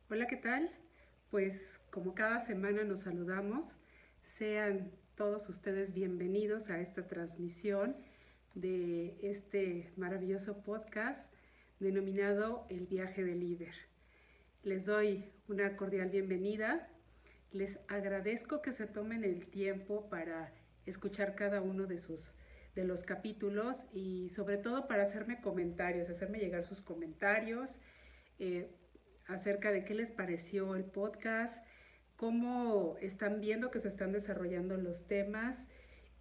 Hola, ¿qué tal? Pues como cada semana nos saludamos, sean todos ustedes bienvenidos a esta transmisión de este maravilloso podcast denominado El viaje del líder. Les doy una cordial bienvenida. Les agradezco que se tomen el tiempo para escuchar cada uno de los capítulos y sobre todo para hacerme llegar sus comentarios eh, acerca de qué les pareció el podcast, cómo están viendo que se están desarrollando los temas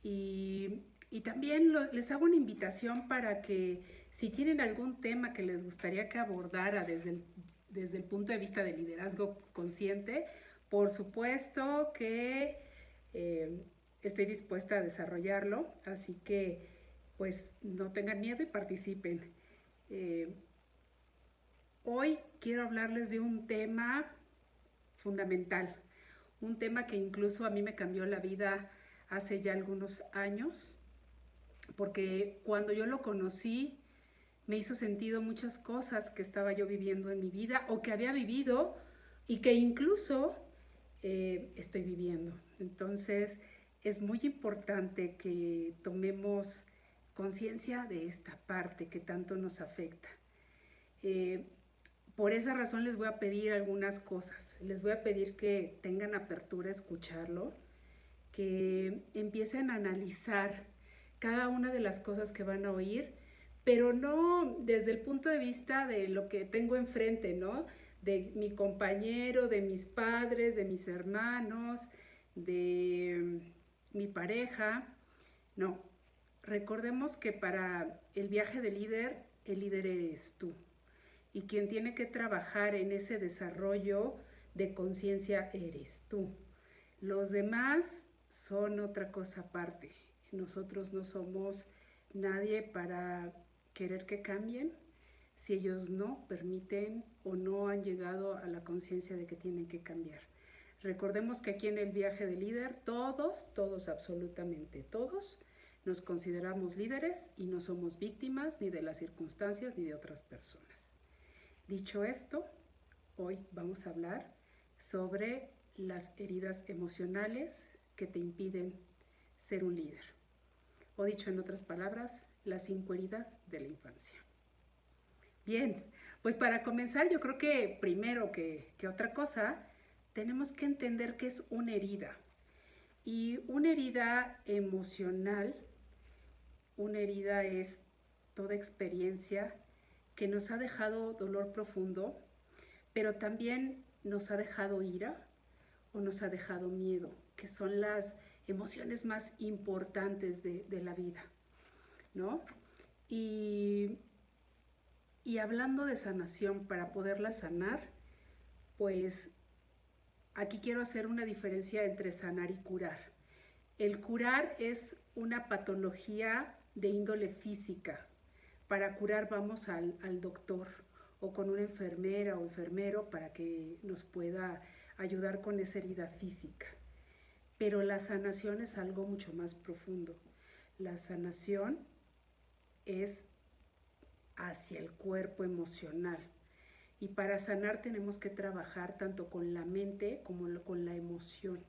y también les hago una invitación para que si tienen algún tema que les gustaría que abordara desde el punto de vista del liderazgo consciente, por supuesto que eh, estoy dispuesta a desarrollarlo, así que pues no tengan miedo y participen. Eh, Hoy quiero hablarles de un tema fundamental, un tema que incluso a mí me cambió la vida hace ya algunos años, porque cuando yo lo conocí me hizo sentido muchas cosas que estaba yo viviendo en mi vida o que había vivido y que incluso estoy viviendo. Entonces es muy importante que tomemos conciencia de esta parte que tanto nos afecta. Eh, por esa razón les voy a pedir algunas cosas. Les voy a pedir que tengan apertura a escucharlo, que empiecen a analizar cada una de las cosas que van a oír, pero no desde el punto de vista de lo que tengo enfrente, ¿no? De mi compañero, de mis padres, de mis hermanos, de mi pareja. No, recordemos que para el viaje del líder, el líder eres tú y quien tiene que trabajar en ese desarrollo de conciencia eres tú. Los demás son otra cosa aparte. Nosotros no somos nadie para querer que cambien si ellos no permiten o no han llegado a la conciencia de que tienen que cambiar. Recordemos que aquí en el viaje de líder, todos, absolutamente todos, nos consideramos líderes y no somos víctimas ni de las circunstancias ni de otras personas. Dicho esto, hoy vamos a hablar sobre las heridas emocionales que te impiden ser un líder. O dicho en otras palabras, las 5 heridas de la infancia. Bien, pues para comenzar yo creo que primero que otra cosa, tenemos que entender qué es una herida. Y una herida emocional, una herida es toda experiencia que nos ha dejado dolor profundo, pero también nos ha dejado ira o nos ha dejado miedo, que son las emociones más importantes de la vida, ¿no? Y, y hablando de sanación, para poderla sanar, pues aquí quiero hacer una diferencia entre sanar y curar. El curar es una patología de índole física. Para curar vamos al doctor o con una enfermera o enfermero para que nos pueda ayudar con esa herida física. Pero la sanación es algo mucho más profundo. La sanación es hacia el cuerpo emocional. Y para sanar tenemos que trabajar tanto con la mente como con la emoción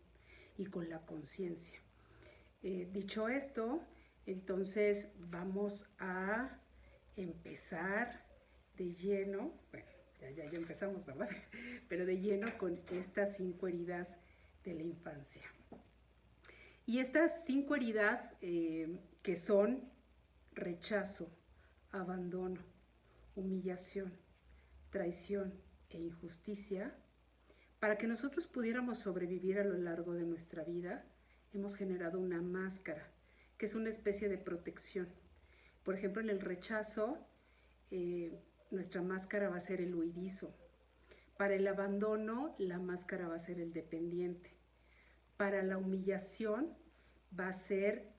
y con la conciencia. Dicho esto, entonces vamos a empezar de lleno, bueno, ya empezamos, ¿verdad? Pero de lleno con estas 5 heridas de la infancia. Y estas 5 heridas que son rechazo, abandono, humillación, traición e injusticia, para que nosotros pudiéramos sobrevivir a lo largo de nuestra vida, hemos generado una máscara, que es una especie de protección. Por ejemplo, en el rechazo, nuestra máscara va a ser el huidizo. Para el abandono, la máscara va a ser el dependiente. Para la humillación, va a ser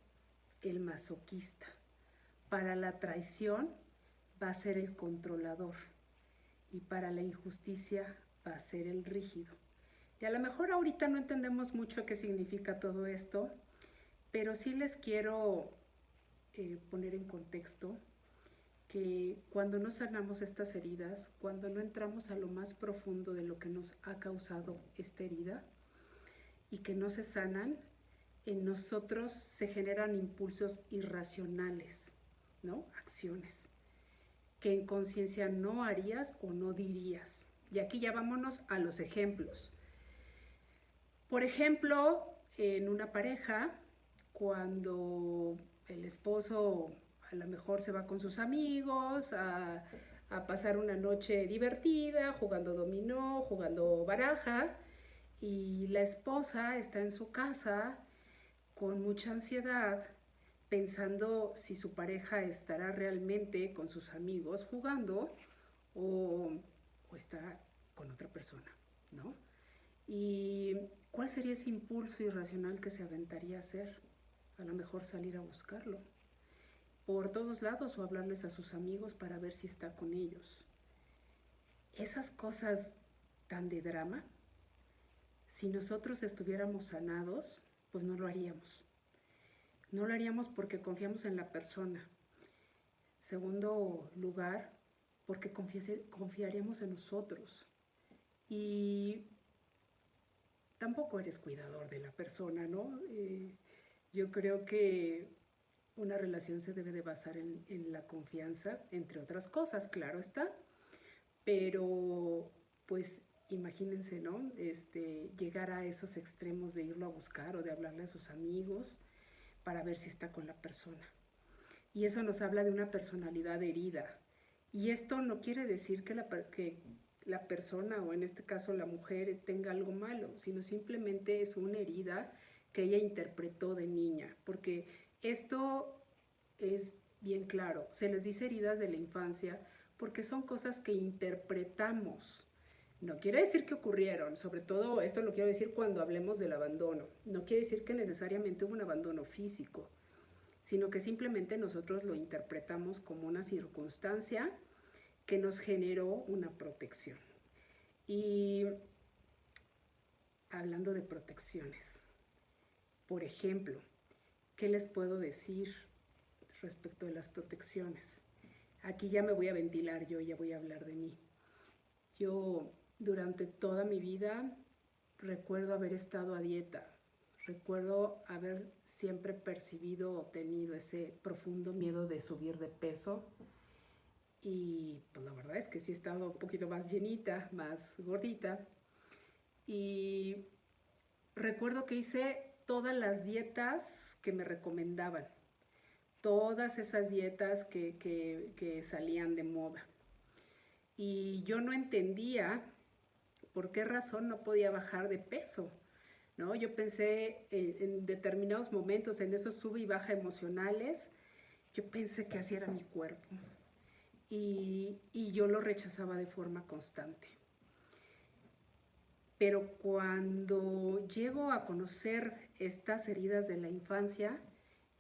el masoquista. Para la traición, va a ser el controlador. Y para la injusticia, va a ser el rígido. Y a lo mejor ahorita no entendemos mucho qué significa todo esto, pero sí les quiero poner en contexto que cuando no sanamos estas heridas, cuando no entramos a lo más profundo de lo que nos ha causado esta herida y que no se sanan, en nosotros se generan impulsos irracionales, ¿no? Acciones que en conciencia no harías o no dirías. Y aquí ya vámonos a los ejemplos. Por ejemplo, en una pareja, cuando el esposo a lo mejor se va con sus amigos a pasar una noche divertida, jugando dominó, jugando baraja, y la esposa está en su casa con mucha ansiedad, pensando si su pareja estará realmente con sus amigos jugando o, o está con otra persona, ¿no? ¿Y cuál sería ese impulso irracional que se aventaría a hacer? A lo mejor salir a buscarlo por todos lados o hablarles a sus amigos para ver si está con ellos. Esas cosas tan de drama, si nosotros estuviéramos sanados, pues no lo haríamos. No lo haríamos porque confiamos en la persona. Segundo lugar, porque confiaríamos en nosotros. Y tampoco eres cuidador de la persona, ¿no? Yo creo que una relación se debe de basar en la confianza, entre otras cosas, claro está, pero pues imagínense, ¿no? Llegar a esos extremos de irlo a buscar o de hablarle a sus amigos para ver si está con la persona. Y eso nos habla de una personalidad herida. Y esto no quiere decir que la persona, o en este caso la mujer, tenga algo malo, sino simplemente es una herida que ella interpretó de niña. Porque esto es bien claro, se les dice heridas de la infancia porque son cosas que interpretamos. No quiere decir que ocurrieron, sobre todo esto lo quiero decir cuando hablemos del abandono. No quiere decir que necesariamente hubo un abandono físico, sino que simplemente nosotros lo interpretamos como una circunstancia que nos generó una protección. Y hablando de protecciones, por ejemplo, ¿qué les puedo decir respecto de las protecciones? Aquí ya me voy a ventilar yo, ya voy a hablar de mí. Yo durante toda mi vida recuerdo haber estado a dieta, recuerdo haber siempre percibido o tenido ese profundo miedo de subir de peso y pues la verdad es que sí he estado un poquito más llenita, más gordita y recuerdo que hice todas las dietas que me recomendaban, todas esas dietas que salían de moda y yo no entendía por qué razón no podía bajar de peso, ¿no? Yo pensé en determinados momentos, en esos sube y baja emocionales, yo pensé que así era mi cuerpo y yo lo rechazaba de forma constante. Pero cuando llego a conocer estas heridas de la infancia,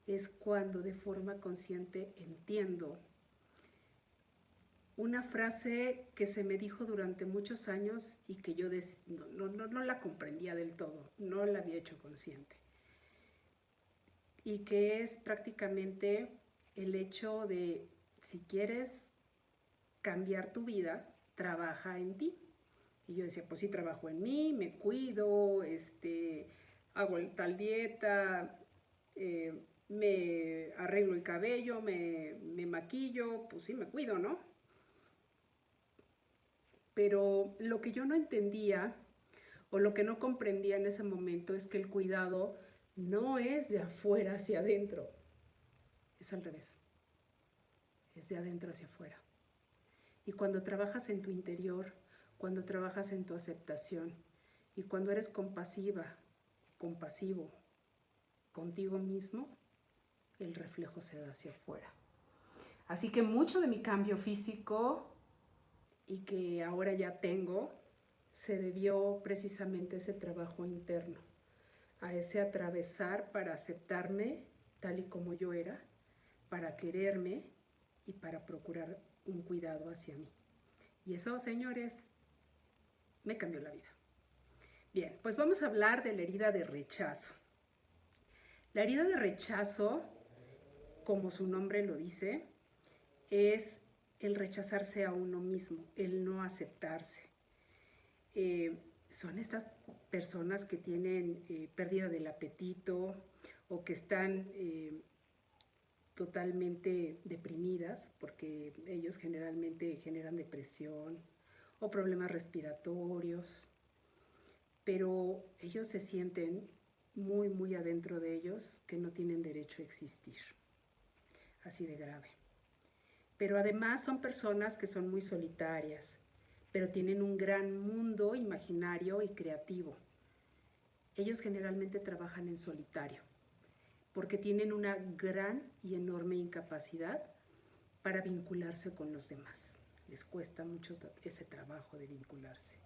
es cuando de forma consciente entiendo una frase que se me dijo durante muchos años y que yo no la comprendía del todo, no la había hecho consciente. Y que es prácticamente el hecho de, si quieres cambiar tu vida, trabaja en ti. Y yo decía, pues sí, trabajo en mí, me cuido, hago tal dieta, me arreglo el cabello, me maquillo, pues sí, me cuido, ¿no? Pero lo que yo no entendía o lo que no comprendía en ese momento es que el cuidado no es de afuera hacia adentro, es al revés, es de adentro hacia afuera. Y cuando trabajas en tu interior, cuando trabajas en tu aceptación y cuando eres compasiva, compasivo contigo mismo, el reflejo se da hacia afuera. Así que mucho de mi cambio físico y que ahora ya tengo, se debió precisamente a ese trabajo interno, a ese atravesar para aceptarme tal y como yo era, para quererme y para procurar un cuidado hacia mí. Y eso, señores, me cambió la vida. Bien, pues vamos a hablar de la herida de rechazo. La herida de rechazo, como su nombre lo dice, es el rechazarse a uno mismo, el no aceptarse. Son estas personas que tienen pérdida del apetito o que están totalmente deprimidas, porque ellos generalmente generan depresión o problemas respiratorios, pero ellos se sienten muy, muy adentro de ellos que no tienen derecho a existir. Así de grave. Pero además son personas que son muy solitarias, pero tienen un gran mundo imaginario y creativo. Ellos generalmente trabajan en solitario, porque tienen una gran y enorme incapacidad para vincularse con los demás. Les cuesta mucho ese trabajo de vincularse.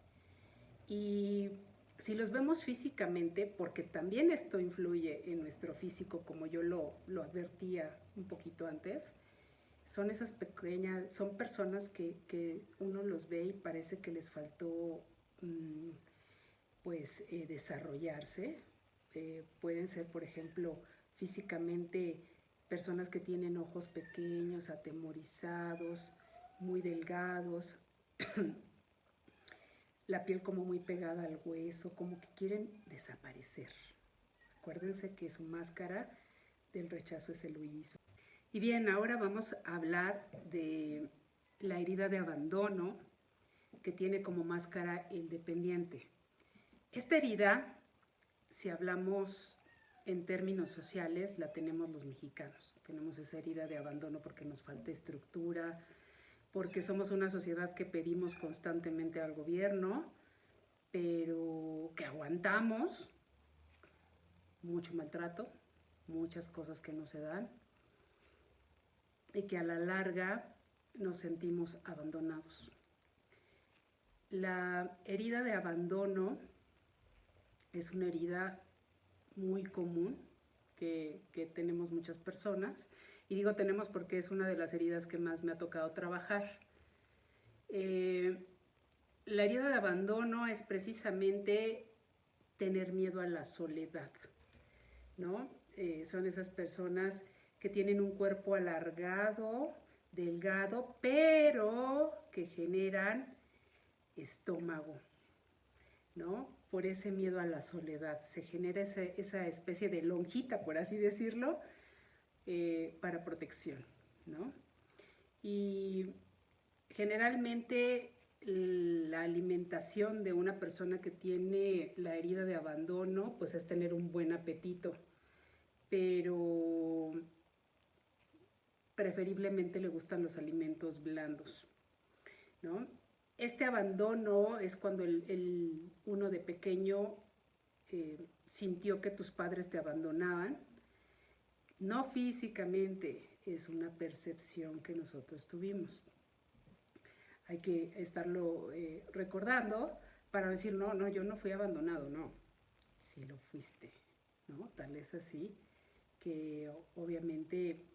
Y si los vemos físicamente, porque también esto influye en nuestro físico, como yo lo advertía un poquito antes, son esas pequeñas, son personas que uno los ve y parece que les faltó desarrollarse. Pueden ser, por ejemplo, físicamente personas que tienen ojos pequeños, atemorizados, muy delgados, la piel como muy pegada al hueso, como que quieren desaparecer. Acuérdense que su máscara del rechazo es el huidizo. Y bien, ahora vamos a hablar de la herida de abandono que tiene como máscara el dependiente. Esta herida, si hablamos en términos sociales, la tenemos los mexicanos. Tenemos esa herida de abandono porque nos falta estructura, porque somos una sociedad que pedimos constantemente al gobierno, pero que aguantamos mucho maltrato, muchas cosas que no se dan, y que a la larga nos sentimos abandonados. La herida de abandono es una herida muy común que tenemos muchas personas, y digo tenemos porque es una de las heridas que más me ha tocado trabajar. La herida de abandono es precisamente tener miedo a la soledad, ¿no? Son esas personas que tienen un cuerpo alargado, delgado, pero que generan estómago, ¿no? Por ese miedo a la soledad. Se genera esa especie de lonjita, por así decirlo, para protección, ¿no? Y generalmente la alimentación de una persona que tiene la herida de abandono, pues es tener un buen apetito, pero preferiblemente le gustan los alimentos blandos, ¿no? Este abandono es cuando uno de pequeño sintió que tus padres te abandonaban, no físicamente, es una percepción que nosotros tuvimos. Hay que estarlo recordando para decir, no, yo no fui abandonado, no, sí lo fuiste, ¿no? Tal es así que obviamente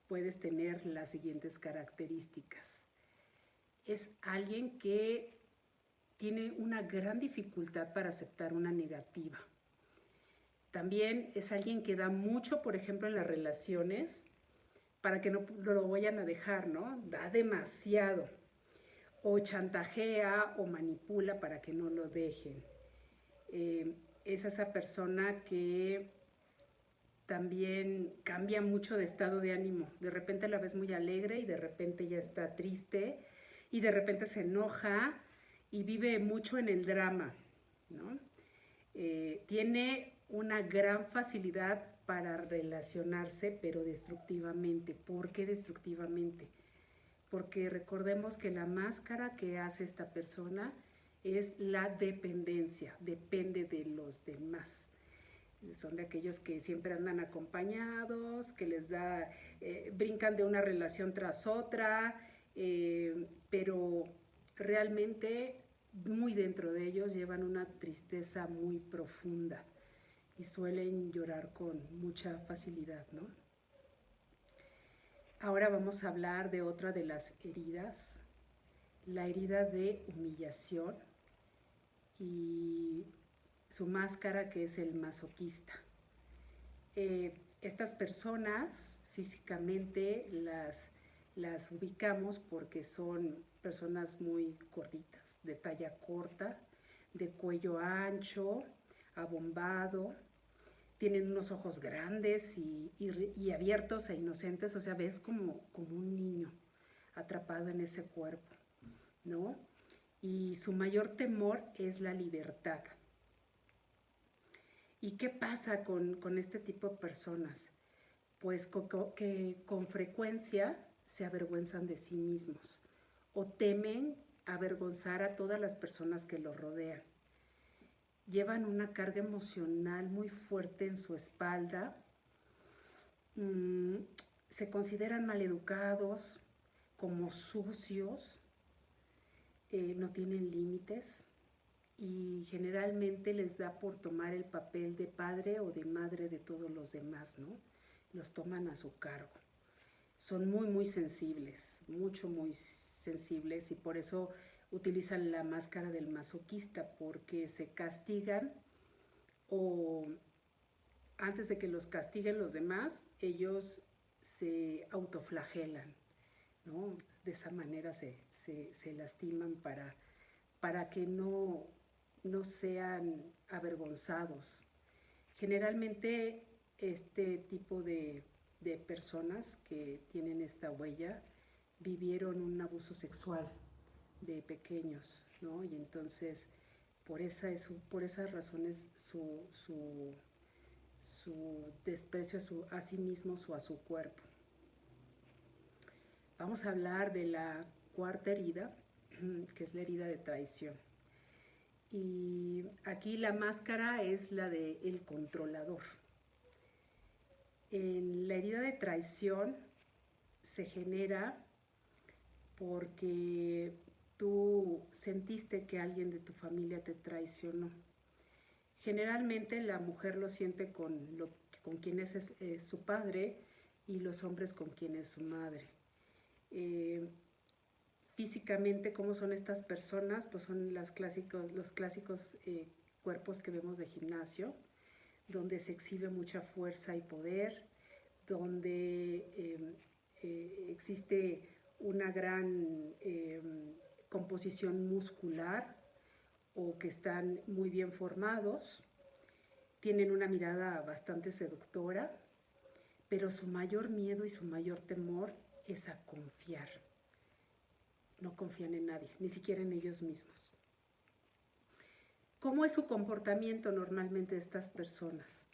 puedes tener las siguientes características. Es alguien que tiene una gran dificultad para aceptar una negativa. También es alguien que da mucho, por ejemplo, en las relaciones, para que no lo vayan a dejar, ¿no? Da demasiado. O chantajea o manipula para que no lo dejen. Es esa persona que también cambia mucho de estado de ánimo. De repente la ves muy alegre y de repente ya está triste y de repente se enoja y vive mucho en el drama, ¿no? Tiene una gran facilidad para relacionarse, pero destructivamente. ¿Por qué destructivamente? Porque recordemos que la máscara que hace esta persona es la dependencia, depende de los demás. Son de aquellos que siempre andan acompañados, que les da, brincan de una relación tras otra, pero realmente muy dentro de ellos llevan una tristeza muy profunda y suelen llorar con mucha facilidad, ¿no? Ahora vamos a hablar de otra de las heridas, la herida de humillación y su máscara, que es el masoquista. Estas personas físicamente las las ubicamos porque son personas muy gorditas, de talla corta, de cuello ancho, abombado, tienen unos ojos grandes y abiertos e inocentes, o sea, ves como un niño atrapado en ese cuerpo, ¿no? Y su mayor temor es la libertad. ¿Y qué pasa con este tipo de personas? Pues que con frecuencia se avergüenzan de sí mismos o temen avergonzar a todas las personas que los rodean. Llevan una carga emocional muy fuerte en su espalda, se consideran maleducados, como sucios, no tienen límites y generalmente les da por tomar el papel de padre o de madre de todos los demás, ¿no? Los toman a su cargo. Son muy sensibles, muy sensibles, y por eso utilizan la máscara del masoquista, porque se castigan o antes de que los castiguen los demás, ellos se autoflagelan, ¿no? De esa manera se lastiman para que no sean avergonzados. Generalmente este tipo de personas que tienen esta huella vivieron un abuso sexual de pequeños, ¿no? Y entonces por esas razones su desprecio a sí mismos o a su cuerpo. Vamos a hablar de la cuarta herida, que es la herida de traición. Y aquí la máscara es la del controlador. En la herida de traición se genera porque tú sentiste que alguien de tu familia te traicionó. Generalmente la mujer lo siente con quien es su padre y los hombres con quien es su madre. Físicamente, ¿cómo son estas personas? Pues son los clásicos cuerpos que vemos de gimnasio, donde se exhibe mucha fuerza y poder, donde existe una gran composición muscular o que están muy bien formados, tienen una mirada bastante seductora, pero su mayor miedo y su mayor temor es a confiar. No confían en nadie, ni siquiera en ellos mismos. ¿Cómo es su comportamiento normalmente de estas personas?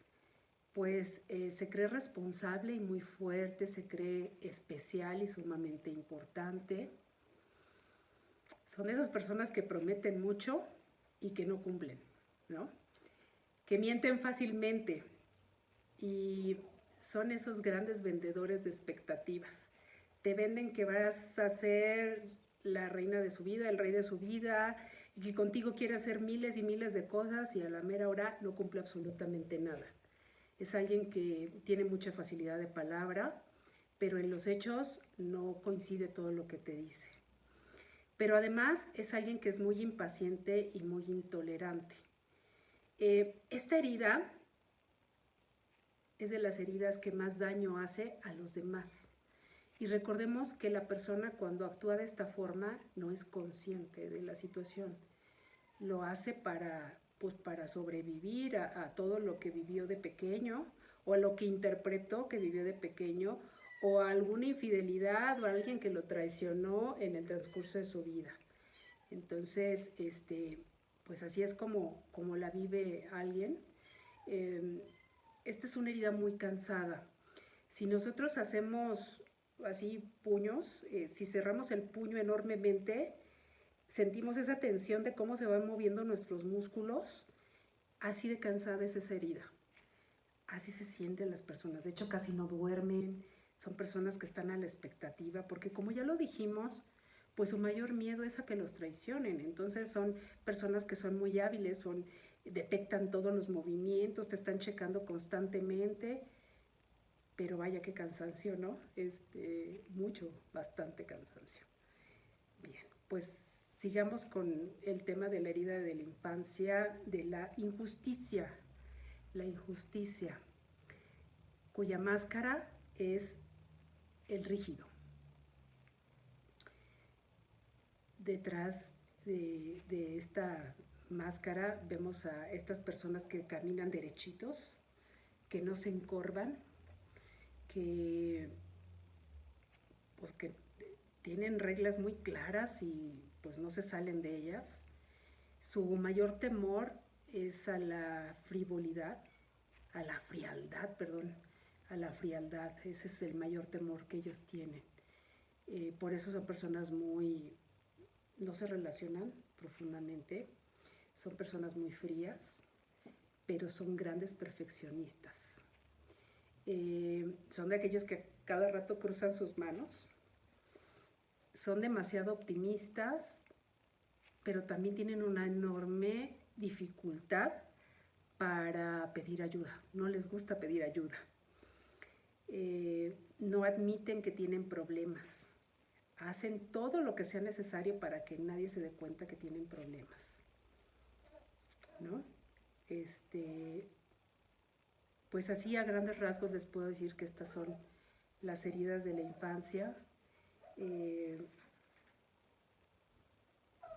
Pues se cree responsable y muy fuerte, se cree especial y sumamente importante. Son esas personas que prometen mucho y que no cumplen, ¿no? Que mienten fácilmente y son esos grandes vendedores de expectativas. Te venden que vas a ser la reina de su vida, el rey de su vida, y que contigo quiere hacer miles y miles de cosas y a la mera hora no cumple absolutamente nada. Es alguien que tiene mucha facilidad de palabra, pero en los hechos no coincide todo lo que te dice. Pero además es alguien que es muy impaciente y muy intolerante. Esta herida es de las heridas que más daño hace a los demás. Y recordemos que la persona cuando actúa de esta forma no es consciente de la situación. Lo hace para sobrevivir a todo lo que vivió de pequeño o a lo que interpretó que vivió de pequeño o a alguna infidelidad o a alguien que lo traicionó en el transcurso de su vida. Entonces, pues así es como la vive alguien. Esta es una herida muy cansada. Si nosotros hacemos así puños, si cerramos el puño enormemente, sentimos esa tensión de cómo se van moviendo nuestros músculos. Así de cansada es esa herida. Así se sienten las personas. De hecho, casi no duermen. Son personas que están a la expectativa, porque como ya lo dijimos, pues su mayor miedo es a que los traicionen. Entonces son personas que son muy hábiles, detectan todos los movimientos, te están checando constantemente. Pero vaya qué cansancio, ¿no? Bastante cansancio. Bien, pues sigamos con el tema de la herida de la infancia, de la injusticia. La injusticia, cuya máscara es el rígido. detrás de esta máscara vemos a estas personas que caminan derechitos, que no se encorvan, que tienen reglas muy claras y pues no se salen de ellas. Su mayor temor es a la frivolidad, a la frialdad, perdón, a la frialdad. Ese es el mayor temor que ellos tienen. Por eso son personas no se relacionan profundamente, son personas muy frías, pero son grandes perfeccionistas. Son de aquellos que cada rato cruzan sus manos, son demasiado optimistas, pero también tienen una enorme dificultad para pedir ayuda. No les gusta pedir ayuda. No admiten que tienen problemas. Hacen todo lo que sea necesario para que nadie se dé cuenta que tienen problemas, ¿no? Pues así a grandes rasgos les puedo decir que estas son las heridas de la infancia.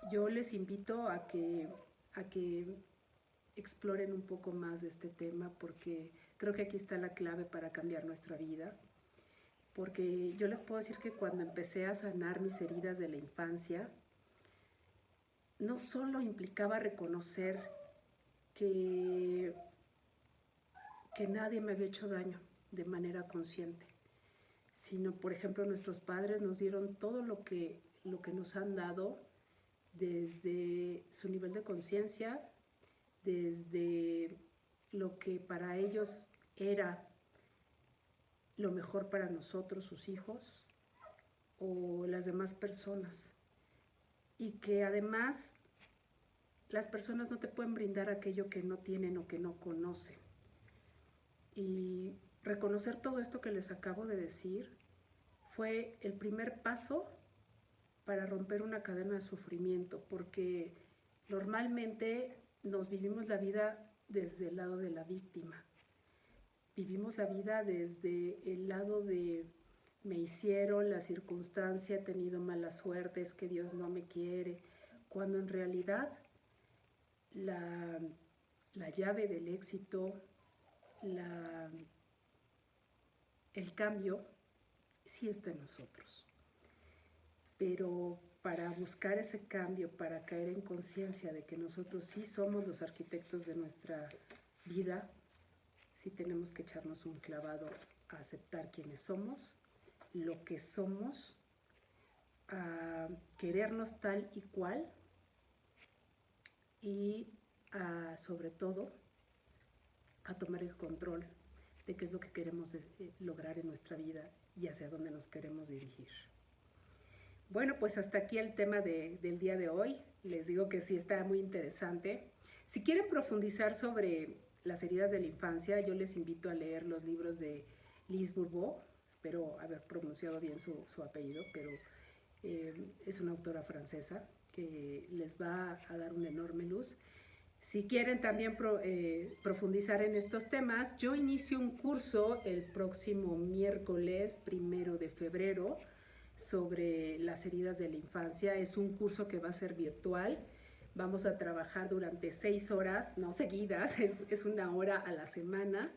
Yo les invito a que exploren un poco más de este tema, porque creo que aquí está la clave para cambiar nuestra vida. Porque yo les puedo decir que cuando empecé a sanar mis heridas de la infancia, no solo implicaba reconocer que nadie me había hecho daño de manera consciente, sino, por ejemplo, nuestros padres nos dieron todo lo que nos han dado desde su nivel de conciencia, desde lo que para ellos era lo mejor para nosotros, sus hijos, o las demás personas. Y que además las personas no te pueden brindar aquello que no tienen o que no conocen. Y reconocer todo esto que les acabo de decir fue el primer paso para romper una cadena de sufrimiento, porque normalmente nos vivimos la vida desde el lado de la víctima. Vivimos la vida desde el lado de me hicieron, la circunstancia, he tenido mala suerte, es que Dios no me quiere, cuando en realidad la llave del éxito, el cambio, sí está en nosotros. Pero para buscar ese cambio, para caer en conciencia de que nosotros sí somos los arquitectos de nuestra vida, sí tenemos que echarnos un clavado a aceptar quiénes somos, lo que somos, a querernos tal y cual y sobre todo a tomar el control de qué es lo que queremos lograr en nuestra vida y hacia dónde nos queremos dirigir. Bueno, pues hasta aquí el tema del día de hoy. Les digo que sí está muy interesante. Si quieren profundizar sobre las heridas de la infancia, yo les invito a leer los libros de Lise Bourbeau. Espero haber pronunciado bien su apellido, pero es una autora francesa que les va a dar una enorme luz. Si quieren también profundizar en estos temas, yo inicio un curso el próximo miércoles 1 de febrero sobre las heridas de la infancia. Es un curso que va a ser virtual. Vamos a trabajar durante 6 horas, no seguidas, es 1 hora a la semana,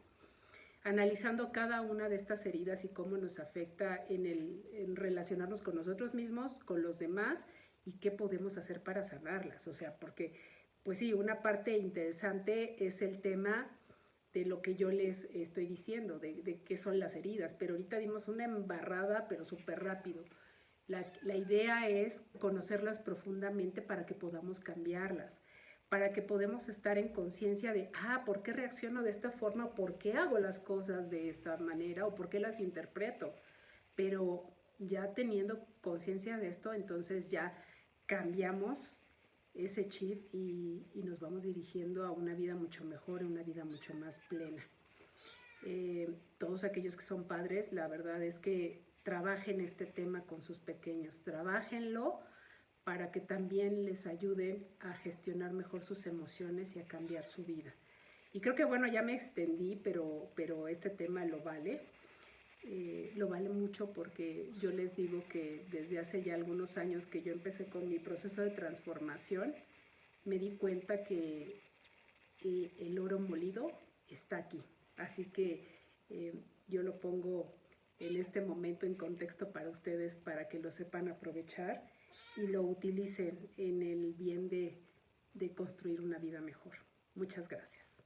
analizando cada una de estas heridas y cómo nos afecta en relacionarnos con nosotros mismos, con los demás y qué podemos hacer para sanarlas. O sea, porque, pues sí, una parte interesante es el tema de lo que yo les estoy diciendo, de qué son las heridas, pero ahorita dimos una embarrada, pero súper rápido. La idea es conocerlas profundamente para que podamos cambiarlas, para que podamos estar en conciencia de, ¿por qué reacciono de esta forma? ¿Por qué hago las cosas de esta manera? ¿O por qué las interpreto? Pero ya teniendo conciencia de esto, entonces ya cambiamos ese chip y nos vamos dirigiendo a una vida mucho mejor, a una vida mucho más plena. Todos aquellos que son padres, la verdad es que trabajen este tema con sus pequeños, trabájenlo para que también les ayuden a gestionar mejor sus emociones y a cambiar su vida. Y creo que, bueno, ya me extendí, pero este tema lo vale. lo vale mucho, porque yo les digo que desde hace ya algunos años que yo empecé con mi proceso de transformación, me di cuenta que el oro molido está aquí. Así que yo lo pongo en este momento en contexto para ustedes, para que lo sepan aprovechar y lo utilicen en el bien de construir una vida mejor. Muchas gracias.